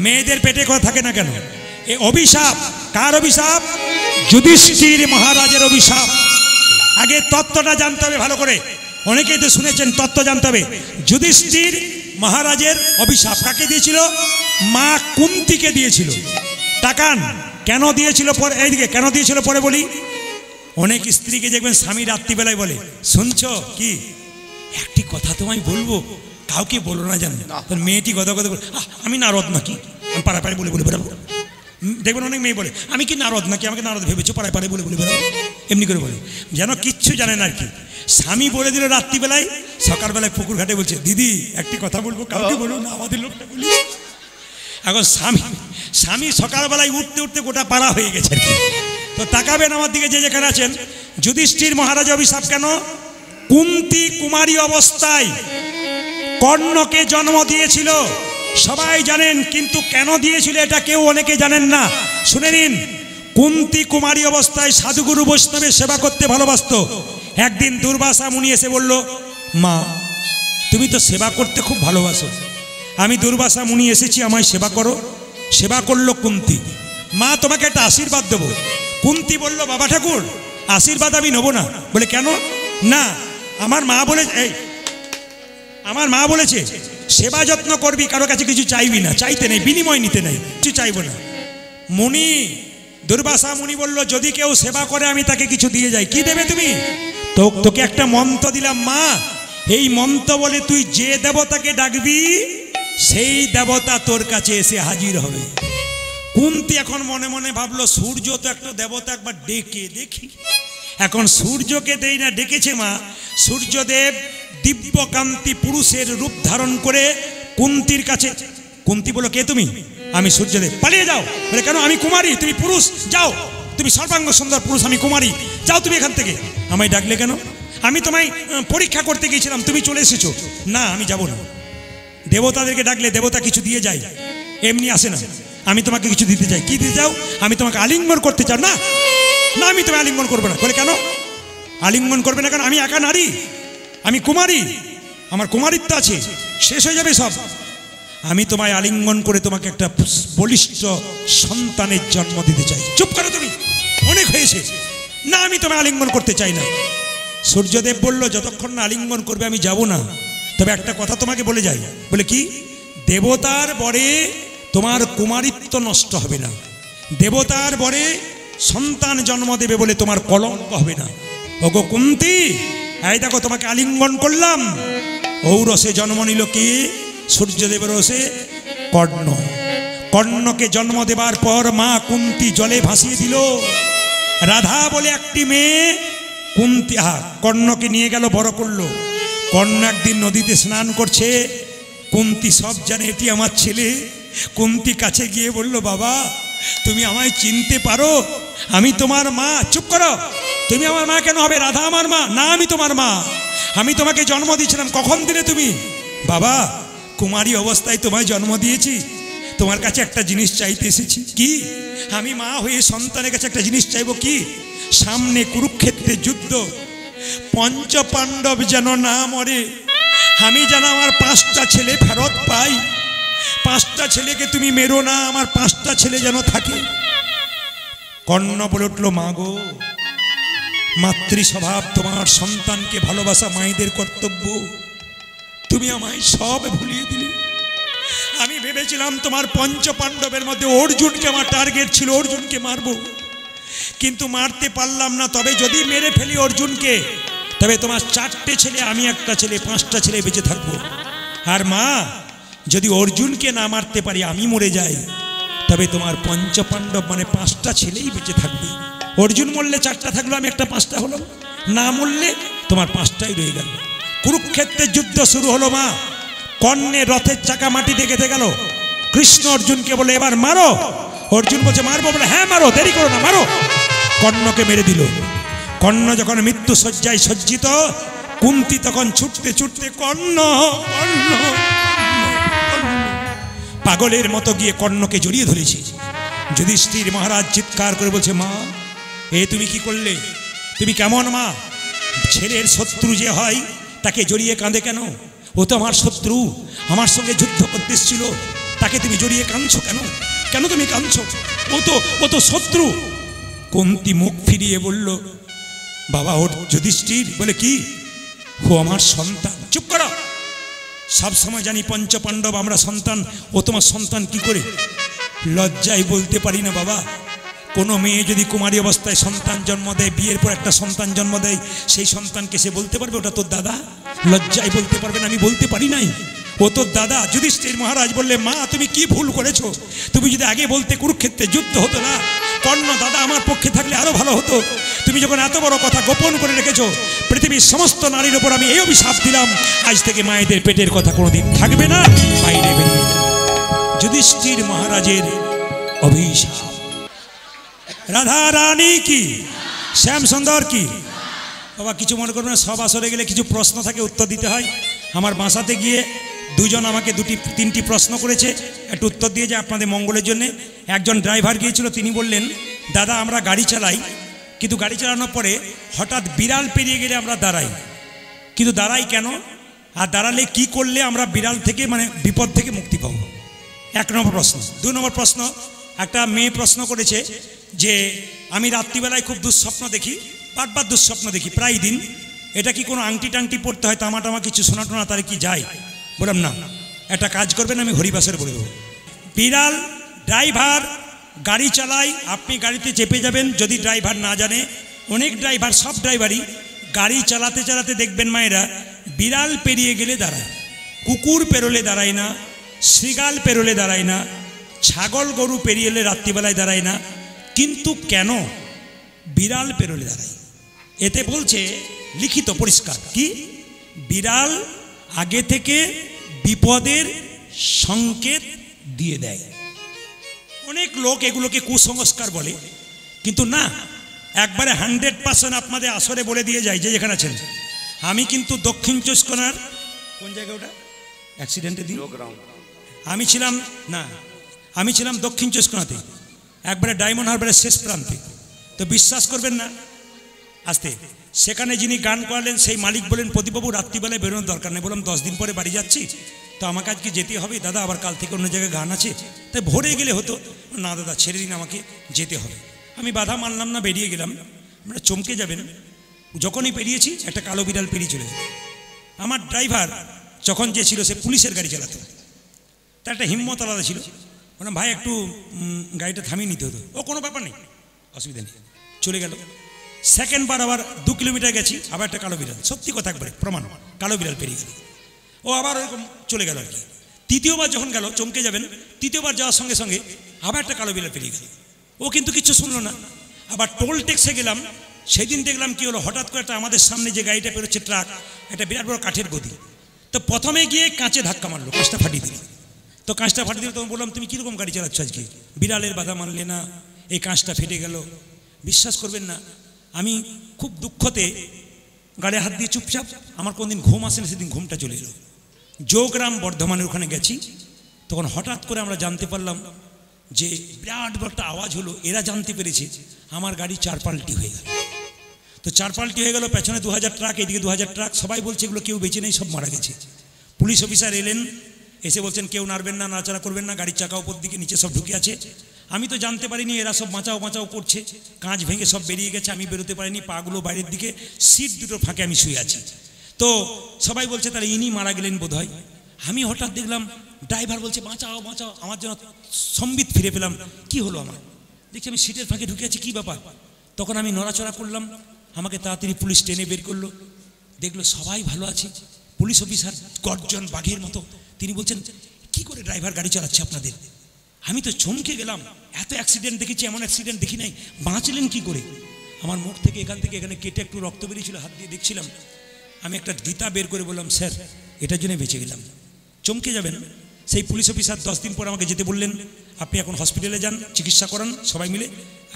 মেয়েদের পেটে কথা থাকে না কেন? এ অভিশাপ কার অভিশাপ? যুধিষ্ঠির মহারাজের অভিশাপ। আগে তত্ত্বটা জানতে হবে ভালো করে, অনেকেই তো শুনেছেন, তত্ত্ব জানতে হবে। যুধিষ্ঠির মহারাজের অভিশাপ কাকে দিয়েছিল? মা কুন্তিকে দিয়েছিল। তাকান কেন দিয়েছিল পরে, এইদিকে কেন দিয়েছিল পরে বলি। অনেক স্ত্রীকে দেখবেন স্বামী রাত্রিবেলায় বলে, শুনছো কি একটি কথা তোমায় বলবো, কাউকে বলো না জানো। মেয়েটি কথা কথা বলে, আমি নারদ নাকি, আমি পাড়ায় পাড়ায় বলে বলে বেড়াবো। দেখবেন অনেক মেয়ে বলে, আমি কি নারদ নাকি, আমাকে নারদ ভেবেছো, পাড়ায় পাড়ায় বলে বলে বেড়াবো, এমনি করে বলে, যেন কিচ্ছু জানে না আর কি। স্বামী বলে দিল রাত্রিবেলায়, সকালবেলায় পুকুর ঘাটে বলছে, দিদি একটি কথা বলবো, কাউকে বলবো না, আমাদের লোকটা বলি। এখন স্বামী সকালবেলায় উঠতে উঠতে গোটা পাড়া হয়ে গেছে আর কি। তো তাকাবেন আমার দিকে যে যেখানে আছেন, যুধিষ্ঠির মহারাজ অভিশাপ কেন? কুন্তী কুমারী অবস্থায় কর্ণকে জন্ম দিয়েছিল, সবাই জানেন, কিন্তু কেন দিয়েছিল এটা কেউ অনেকে জানেন না। শুনে নিন, কুন্তী কুমারী অবস্থায় সাধুগুরু বৈষ্ণবের সেবা করতে ভালোবাসত। একদিন দুর্বাসা মুনি এসে বলল, মা তুমি তো সেবা করতে খুব ভালোবাসো, আমি দুর্বাসা মুনি এসেছি, আমায় সেবা করো। সেবা করলো কুন্তী। মা তোমাকে একটা আশীর্বাদ দেবো। কুন্তী বলল, বাবা ঠাকুর আশীর্বাদ আমি নেবো না। বলে কেন? না আমার মা বলেছে সেবা যত্ন করবি, কারো কাছে কিছু চাইবি না, চাইতে নেই, বিনিময় নিতে নেই, কিছু চাইবো না। মুনি দুর্বাসা মুনি বলল, যদি কেউ সেবা করে আমি তাকে কিছু দিয়ে যাই। কি দেবে তুমি? তোকে একটা মন্ত্র দিলাম মা, এই মন্ত্র বলে তুই যে দেবতাকে ডাকবি সেই দেবতা তোর কাছে এসে হাজির হবে। কুন্তী এখন মনে মনে ভাবলো, সূর্য তো একটা দেবতা, একবার ডেকে দেখি। এখন সূর্যকে দেই না, ডেকেছে মা। সূর্যদেব দিব্যকান্তি পুরুষের রূপ ধারণ করে কুন্তীর কাছে। কুন্তী বলল, কে তুমি? আমি সূর্যদেব। পালিয়ে যাও। বলে কেন? আমি কুমারী, তুমি পুরুষ, যাও। তুমি সর্বাঙ্গ সুন্দর পুরুষ, আমি কুমারী, যাও তুমি এখান থেকে। আমায় ডাকলে কেন? আমি তোমায় পরীক্ষা করতে গিয়েছিলাম, তুমি চলে এসেছো। না আমি যাব না। দেবতাদেরকে ডাকলে দেবতা কিছু দিয়ে যায়, এমনি আসে না। আমি তোমাকে কিছু দিতে চাই। কি দিতে চাও? আমি তোমাকে আলিঙ্গন করতে চাও। না না আমি তোমায় আলিঙ্গন করবো না। বলে কেন আলিঙ্গন করবে না? কেন? আমি একা নারী, আমি কুমারী, আমার কুমারিত্ব আছে, শেষ হয়ে যাবে সব। আমি তোমায় আলিঙ্গন করে তোমাকে একটা বলিষ্ঠ সন্তানের জন্ম দিতে চাই। চুপ করো তুমি, অনেক হয়েছে। না আমি তোমায় আলিঙ্গন করতে চাই না। সূর্যদেব বলল, যতক্ষণ না আলিঙ্গন করবে আমি যাব না। তবে একটা কথা তোমাকে বলে যাই। বলে কি? দেবতার বরে তোমার কুমারিত্ব নষ্ট হবে না, দেবতার বরে সন্তান জন্ম দেবে বলে তোমার কলঙ্ক হবে না। ওগো কুন্তী, এই দেখো তোমাকে আলিঙ্গন করলাম। ঔরসে জন্ম নিল কি? সূর্যদেবের রসে কর্ণ। কর্ণকে জন্ম দেবার পর মা কুন্তী জলে ভাসিয়ে দিল। রাধা বলে একটি মেয়ে কুন্তী কর্ণকে নিয়ে গেল, বড় করলো। কর্ণ একদিন নদীতে স্নান করছে, কুন্তী সব জানে এটি আমার ছেলে। কুন্তী কাছে গিয়ে বলল, বাবা তুমি আমায় চিনতে পারো? আমি তোমার মা। চুপ করো, তুমি আমার মা কেন হবে? রাধা আমার মা। না আমি তোমার মা, আমি তোমাকে জন্ম দিয়েছিলাম। কখন দিলে তুমি? বাবা কুমারী অবস্থায় তোমায় জন্ম দিয়েছি, তোমার কাছে একটা জিনিস চাইতে এসেছি। কি? আমি মা হয়ে সন্তানের কাছে একটা জিনিস চাইবো। কি? সামনে কুরুক্ষেত্রের যুদ্ধ, পঞ্চ পাণ্ডব যেন না মরে, আমি যেন আমার 5টা ছেলে ফেরত পাই। 5টা ছেলেকে তুমি মেরো না, আমার 5টা ছেলে যেন থাকে। কর্ণ বলে উঠল, মা গো, মাতৃ স্বভাব তোমার, সন্তানকে ভালোবাসা মায়েদের কর্তব্য, তুমি আমায় সব ভুলিয়ে দিলে। আমি ভেবেছিলাম তোমার পঞ্চ পাণ্ডবের মধ্যে অর্জুনকে আমার টার্গেট ছিল, অর্জুনকে মারবো, কিন্তু মারতে পারলাম না। তবে যদি মেরে ফেলি অর্জুনকে, তবে তোমার 4টে ছেলে, আমি একটা ছেলে, 5টা ছেলে বেঁচে থাকবো। আর মা, যদি অর্জুনকে না মারতে পারি, আমি মরে যাই, তবে তোমার পঞ্চ পাণ্ডব মানে 5টা ছেলেই বেঁচে থাকবে। অর্জুন মরলে 4টা থাকলো, আমি একটা 5টা হলাম। না মরলে তোমার 5টাই রয়ে গেল। কুরুক্ষেত্রের যুদ্ধ শুরু হলো। মা কর্ণের রথের চাকা মাটিতে গেঁথে গেল। কৃষ্ণ অর্জুনকে বলে, এবার মারো। অর্জুন বলছে, মারবো। বলে, হ্যাঁ মারো, দেরি করো না, মারো। কর্ণকে মেরে দিল। কর্ণ যখন মৃত্যু শয্যায় সজ্জিত, কুন্তী তখন ছুটতে ছুটতে কর্ণ কর্ণ পাগলের মতো গিয়ে কর্ণকে জড়িয়ে ধরেছে। যুধিষ্ঠির মহারাজ চিৎকার করে বলছে, মা এ তুমি কি করলে? তুমি কেমন মা? ছেলের শত্রু যে হয় তাকে জড়িয়ে কাঁদে কেন? ও তো আমার শত্রু, আমার সঙ্গে যুদ্ধ করতে এসেছিল, তাকে তুমি জড়িয়ে কাঁদছো কেন? কেন তুমি কাঁদছো? ও তো শত্রু। কুন্তী মুখ ফিরিয়ে বলল, বাবা ওর যুধিষ্ঠির। বলে কি? ও আমার সন্তান। চুপ করো, সবসময় জানি পঞ্চপাণ্ডব আমরা সন্তান, ও তোমার সন্তান কি করে? লজ্জায় বলতে পারি না বাবা। কোনো মেয়ে যদি কুমারী অবস্থায় সন্তান জন্ম দেয়, বিয়ের পর একটা সন্তান জন্ম দেয়, সেই সন্তানকে সে বলতে পারবে ওটা তোর দাদা? লজ্জায় বলতে পারবে না, আমি বলতে পারি নাই ও তোর দাদা। যুধিষ্ঠির মহারাজ বললে, মা তুমি কি ভুল করেছো? তুমি যদি আগে বলতে কুরুক্ষেত্রে যুদ্ধ হতো না। কর্ণ দাদা আমার পক্ষে থাকলে আরো ভালো হতো। তুমি যখন এত বড় কথা গোপন করে রেখেছো, পৃথিবীর সমস্ত নারীর উপর আমি এই অভিশাপ দিলাম, আজ থেকে মায়েদের পেটের কথা কোনোদিন থাকবে না, বাইরে বেরিয়ে যাবে। যুধিষ্ঠির মহারাজের অভিশাপ। রাধা রানী কি, শ্যাম সুন্দর কি? বাবা কিছু মনে করবেন, সব আসরে গেলে কিছু প্রশ্ন থাকে, উত্তর দিতে হয়। আমার বাসাতে গিয়ে দুজন আমাকে তিনটি প্রশ্ন করেছে, একটু উত্তর দিয়ে যায় আপনাদের মঙ্গলের জন্য। একজন ড্রাইভার গিয়েছিল, তিনি বললেন, দাদা আমরা গাড়ি চালাই, কিন্তু গাড়ি চালানোর পরে হঠাৎ বিড়াল পেরিয়ে গেলে আমরা দাঁড়াই, কিন্তু দাঁড়াই কেন? আর দাঁড়ালে কি করলে আমরা বিড়াল থেকে মানে বিপদ থেকে মুক্তি পাবো? এক নম্বর প্রশ্ন। দুই নম্বর প্রশ্ন, একটা মেয়ে প্রশ্ন করেছে যে আমি রাত্রিবেলায় খুব দুঃস্বপ্ন দেখি, বারবার দুঃস্বপ্ন দেখি প্রায় দিন, এটা কি কোনো আংটি টাংটি পড়তে হয়, তামা টামা কিছু শোনা টোনা তার কি যায়? বললাম না, একটা কাজ করবেন, আমি হরিবাসের বলে দেবো। বিড়াল ড্রাইভার গাড়ি চালায়, আপনি গাড়িতে চেপে যাবেন, যদি ড্রাইভার না জানে, অনেক ড্রাইভার, সব ড্রাইভারই গাড়ি চালাতে চালাতে দেখবেন মায়েরা বিড়াল পেরিয়ে গেলে দাঁড়ায়, কুকুর পেরোলে দাঁড়ায় না, শৃগাল পেরোলে দাঁড়ায় না, ছাগল গরু পেরিয়ে এলে রাত্রিবেলায় দাঁড়ায় না, কিন্তু কেন বিড়াল পেরোলে দাঁড়ায়? এতে বলছে লিখিত পরিষ্কার কি, বিড়াল আগে থেকে বিপদের সংকেত দিয়ে দেয়। অনেক লোক এগুলোকে কুসংস্কার বলে, কিন্তু না, একবারে 100% আপনাদের আসরে বলে দিয়ে যায় যে যেখানে আছেন। আমি কিন্তু দক্ষিণ চব্বিশ পরগনার কোন জায়গায় ওটা অ্যাক্সিডেন্টের দিন আমি ছিলাম দক্ষিণ চব্বিশ পরগনাতে, একবারে ডায়মন্ড হারবারের শেষ প্রান্তে। তো বিশ্বাস করবেন না, আসতে সেখানে যিনি গান করালেন সেই মালিক বলেন, প্রদীপবাবু রাত্রিবেলায় বেরোনোর দরকার নেই। বললাম 10 দিন পরে বাড়ি যাচ্ছি, তো আমাকে আজকে যেতে হবে। দাদা আবার কাল থেকে অন্য জায়গায় গান আছে, তাই ভোরে গেলে হতো না। দাদা ছেড়ে দিন, আমাকে যেতে হবে। আমি বাধা মানলাম না, বেরিয়ে গেলাম। আমরা চমকে যাবেন, যখনই পেরিয়েছি একটা কালো বিড়াল পেরিয়ে চলে যাবে। আমার ড্রাইভার যখন যে ছিল সে পুলিশের গাড়ি চালাতো, তার একটা হিম্মত আলাদা ছিল। বললাম ভাই একটু গাড়িটা থামিয়ে নিতে হতো। ও কোনো ব্যাপার নেই, অসুবিধা নেই, চলে গেল। সেকেন্ড বার আবার 2 কিলোমিটার গেছি, আবার একটা কালো বিড়াল, সত্যি কথা একবারে প্রমাণ, কালো বিড়াল পেরিয়ে গেল। ও আবার ওরকম চলে গেল আর কি। তৃতীয়বার যখন গেল, চমকে যাবেন, তৃতীয়বার যাওয়ার সঙ্গে সঙ্গে আবার একটা কালো বিড়াল পেরিয়ে গেল। ও কিন্তু কিছু শুনলো না। আবার টোল ট্যাক্সে গেলাম, সেদিন দেখলাম কি হলো, হঠাৎ করে একটা আমাদের সামনে যে গাড়িটা পেরোচ্ছে ট্রাক, একটা বিরাট বড় কাঠের গদি, তো প্রথমে গিয়ে কাঁচে ধাক্কা মারলো, কাঁচটা ফাটিয়ে দিল। তো কাঁচটা ফাটিয়ে দিল, তখন বললাম তুমি কীরকম গাড়ি চালাচ্ছ আজকে, বিড়ালের বাধা মানলে না, এই কাঁচটা ফেটে গেল। বিশ্বাস করবেন না, আমি খুব দুঃখতে গাড়ি হাত দিয়ে চুপচাপ, আমার কোনদিন ঘুম আসে না, সেদিন ঘুমটা চলে এলো। যোগরাম বর্ধমানের ওখানে গেছি, তখন হঠাৎ করে আমরা জানতে পারলাম যে বিরাট বড় একটা আওয়াজ হলো। এরা জানতে পেরেছে আমার গাড়ি 4 পাল্টি হয়ে গেল। তো 4 পাল্টি হয়ে গেল, পেছনে 2000 ট্রাক, এদিকে 2000 ট্রাক, সবাই বলছে এগুলো কেউ বেঁচে নেই, সব মারা গেছে। পুলিশ অফিসার এলেন, এসে বলছেন কেউ নাড়বেন না, নাড়াচাড়া করবেন না, গাড়ির চাকা উপর দিকে, নিচে সব ঢুকে আছে। আমি তো জানতে পারিনি, এরা সব বাঁচাও বাঁচাও করছে, কাঁচ ভেঙে সব বেরিয়ে গেছে, আমি বেরোতে পারিনি, পাগুলো বাইরের দিকে, সিট দুটো ফাঁকে আমি শুয়ে আছি। তো সবাই বলছে তাহলে ইনি মারা গেলেন বোধ হয়। আমি হঠাৎ দেখলাম ড্রাইভার বলছে বাঁচাও বাঁচাও, আমার জন্য সম্বিত ফিরে পেলাম। কি হলো আমার, দেখছি আমি সিটের ফাঁকে ঢুকে আছি, কী ব্যাপার? তখন আমি নড়াচড়া করলাম, আমাকে তাড়াতাড়ি পুলিশ টেনে বের করলো, দেখলো সবাই ভালো আছে। পুলিশ অফিসার গর্জন বাঘের মতো, তিনি বলছেন কি করে ড্রাইভার গাড়ি চালাচ্ছে আপনাদের? আমি তো চমকে গেলাম, এত অ্যাক্সিডেন্ট দেখেছি, এমন অ্যাক্সিডেন্ট দেখি নাই, বাঁচলেন কি করে? আমার মুখ থেকে এখান থেকে এখানে কেটে একটু রক্ত বেরিয়েছিল, হাত দিয়ে দেখছিলাম। আমি একটা গীতা বের করে বললাম স্যার এটার জন্য বেঁচে গেলাম। চমকে যাবেন, সেই পুলিশ অফিসার 10 দিন পর আমাকে যেতে বললেন, আপনি এখন হসপিটালে যান, চিকিৎসা করান সবাই মিলে,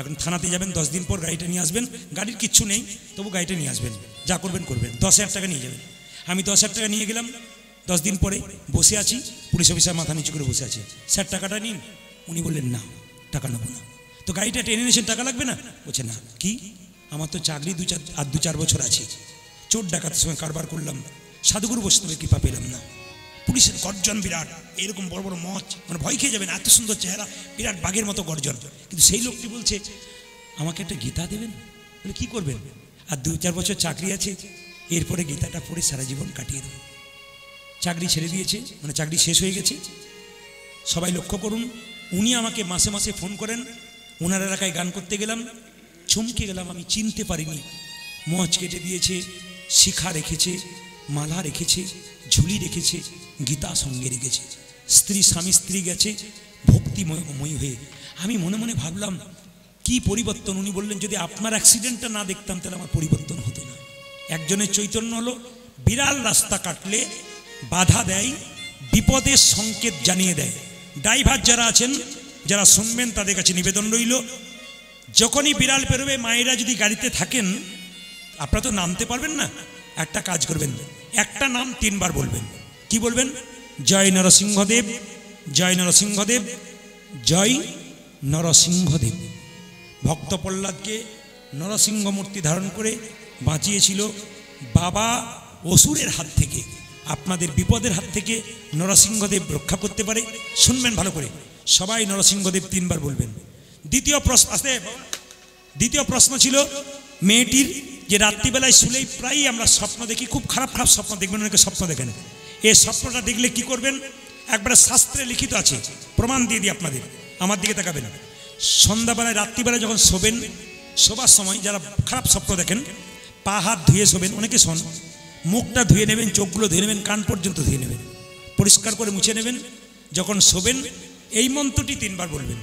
এখন থানাতে যাবেন, 10 দিন পর গাড়িটা নিয়ে আসবেন। গাড়ির কিচ্ছু নেই, তবু গাড়িটা নিয়ে আসবেন, যা করবেন করবেন, 10,000 টাকা নিয়ে যাবেন। আমি 10,000 টাকা নিয়ে গেলাম। 10 দিন পরে বসে আছি, পুলিশ অফিসার মাথা নিচু করে বসে আছে, স্যার টাকাটা নিন। উনি বললেন না টাকা নেবো না। তো গাড়িটা টেনে নিয়েছেন, টাকা লাগবে না? বলছে না। কি, আমার তো চাকরি 2-4 বছর আছে, চোর ডাকাতের সঙ্গে কারবার করলাম, সাধুগুরু বৈষ্ণবের কৃপা পেলাম না, পুলিশের গর্জন বিরাট, এরকম বড় বড় মচ, মানে ভয় খেয়ে যাবেন, এত সুন্দর চেহারা, বিরাট বাঘের মতো গর্জন। কিন্তু সেই লোকটি বলছে আমাকে একটা গীতা দেবেন। বলে কি করবেন? আর 2-4 বছর চাকরি আছে, এরপরে গীতাটা পড়ে সারা জীবন কাটিয়ে দেবেন। চাকরি ছেড়ে দিয়েছে, মানে চাকরি শেষ হয়ে গেছে। সবাই লক্ষ্য করুন, উনি আমাকে মাসে মাসে ফোন করেন, ওনার এলাকায় গান করতে গেলাম, চমকে গেলাম, আমি চিনতে পারিনি। মচ কেটে দিয়েছে, শিখা রেখেছে, মালা রেখেছে, ঝুলি রেখেছে, গীতা সঙ্গে রেখেছে। স্বামী স্ত্রী গেছে ভক্তিময় হয়ে। আমি মনে মনে ভাবলাম কি পরিবর্তন। উনি বললেন যদি আপনার অ্যাক্সিডেন্টটা না দেখতাম তাহলে আমার পরিবর্তন হতো না। একজনের চৈতন্য হলো বিড়াল রাস্তা কাটলে বাধা দেয়, বিপদের সংকেত জানিয়ে দেয়। ড্রাইভার যারা আছেন, যারা শুনবেন, তাদের কাছে নিবেদন রইল, যখনই বিড়াল পেরোবে, মায়েরা যদি গাড়িতে থাকেন, আপনারা তো নামতে পারবেন না, একটা কাজ করবেন, একটা নাম 3 বার বলবেন। কি বলবেন? জয় নরসিংহদেব, জয় নরসিংহদেব, জয় নরসিংহদেব। ভক্ত প্রহ্লাদকে নরসিংহ মূর্তি ধারণ করে বাঁচিয়েছিল বাবা অসুরের হাত থেকে। আপনাদের বিপদের হাত থেকে নরসিংহদেব রক্ষা করতে পারে। শুনবেন ভালো করে, সবাই নরসিংহদেব 3 বার বলবেন। দ্বিতীয় প্রশ্ন ছিল মেয়েটির, যে রাত্রিবেলায় শুলেই প্রায়ই আমরা স্বপ্ন দেখি, খুব খারাপ খারাপ স্বপ্ন দেখবেন, অনেকে স্বপ্ন দেখেন। এই স্বপ্নটা দেখলে কি করবেন? একবারে শাস্ত্রে লিখিত আছে, প্রমাণ দিয়ে দিই আপনাদের, আমার দিকে তাকাবেন। সন্ধ্যাবেলায় রাত্রিবেলায় যখন শোবেন, শোবার সময় যারা খারাপ স্বপ্ন দেখেন, পা হাত ধুয়ে শোবেন, অনেকে শোন, মুখটা ধুয়ে নেবেন, চোখগুলো ধুয়ে নেবেন, কান পর্যন্ত ধুয়ে নেবেন, পরিষ্কার করে মুছে নেবেন। যখন শোবেন এই মন্ত্রটি 3 বার বলবেন,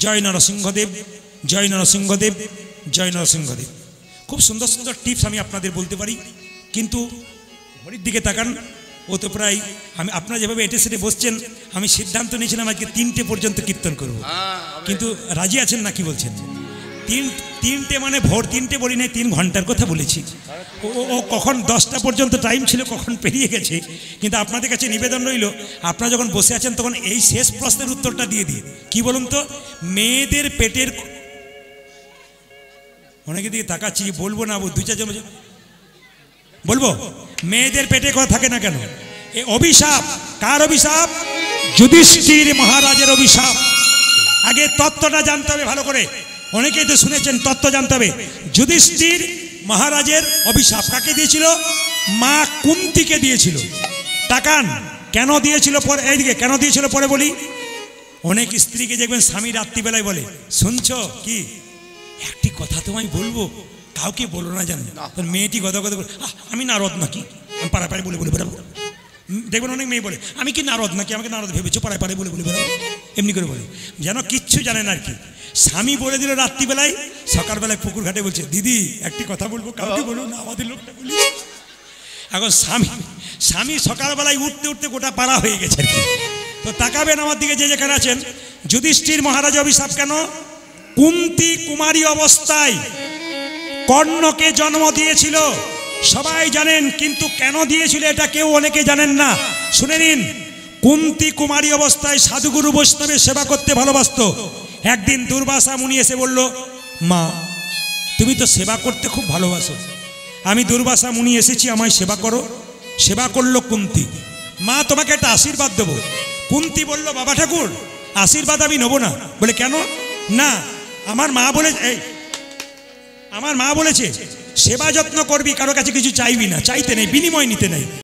জয় নরসিংহদেব, জয় নরসিংহদেব, জয় নরসিংহদেব। খুব সুন্দর সুন্দর টিপস আমি আপনাদের বলতে পারি, কিন্তু ঘড়ির দিকে তাকান, ও তো প্রায়, আমি আপনারা যেভাবে এটে সেটে বসছেন, আমি সিদ্ধান্ত নিয়েছিলাম আজকে 3টে পর্যন্ত কীর্তন করব, কিন্তু রাজি আছেন না? কি বলছেন? 3টে মানে ভোর 3টে বলি নাই, 3 ঘন্টার কথা বলেছি। ও কখন 10টা পর্যন্ত টাইম ছিল, কখন পেরিয়ে গেছে। কিন্তু আপনাদের কাছে নিবেদন রইল, আপনারা যখন বসে আছেন তখন এই শেষ প্রশ্নের উত্তরটা দিয়ে দিন। কি বলুন তো? মেয়েদের পেটের, অনেকে দিকে তাকাচ্ছি, বলবো না, 2-4 জন বলবো, মেয়েদের পেটে কথা থাকে না কেন? এ অভিশাপ, কার অভিশাপ? যুধিষ্ঠির মহারাজের অভিশাপ। আগে তত্ত্বটা জানতে হবে ভালো করে, অনেকেই তো শুনেছেন, তত্ত্ব জানতে হবে। যুধিষ্ঠির মহারাজের অভিশাপ কাকে দিয়েছিল? মা কুন্তিকে দিয়েছিল। তাকান, কেন দিয়েছিল পরে, এইদিকে কেন দিয়েছিল পরে বলি। অনেক স্ত্রীকে দেখবেন স্বামী রাত্রিবেলায় বলে, শুনছো কি, একটি কথা তোমায় বলবো, কাউকে বলো না, জানো? মেয়েটি কথা কথা বলে, আমি নারদ নাকি, আমি পাড়ায় পাড়ায় বলে বলে বেড়াবো। দেখবেন অনেক মেয়ে বলে, আমি কি নারদ নাকি, আমাকে নারদ ভেবেছো, পাড়ায় পাড়ায় বলে বলে বেড়াবো, এমনি করে বলে, যেন কিচ্ছু জানে না আর কি। স্বামী বলে দিল রাত্রিবেলায়, সকালবেলায় পুকুর ঘাটে বলছে, দিদি একটি কথা বলবো, কাউকে বলবো না, আমাদের লোকটা বলি। এখন স্বামী সকালবেলায় উঠতে উঠতে গোটা পাড়া হয়ে গেছে আর কি। তো তাকাবেন আমার দিকে যে যেখানে আছেন, যুধিষ্ঠির মহারাজ অভিশাপ কেন? কুন্তি কুমারী অবস্থায় কর্ণকে জন্ম দিয়েছিল, সবাই জানেন, কিন্তু কেন দিয়েছিল এটা কেউ অনেকে জানেন না। শুনে নিন, কুন্তি কুমারী অবস্থায় সাধুগুরু বৈষ্ণবের সেবা করতে ভালোবাসত। একদিন দুর্বাসা মুনি এসে বলল, মা তুমি তো সেবা করতে খুব ভালোবাসো, আমি দুর্বাসা মুনি এসেছি, আমায় সেবা করো। সেবা করলো কুন্তি। মা তোমাকে একটা আশীর্বাদ দেবো। কুন্তি বলল, বাবা ঠাকুর আশীর্বাদ আমি নেবো না। বলে কেন? না, আমার মা বলেছে সেবা যত্ন করবি, কারো কাছে কিছু চাইবি না, চাইতে নেই, বিনিময় নিতে নেই।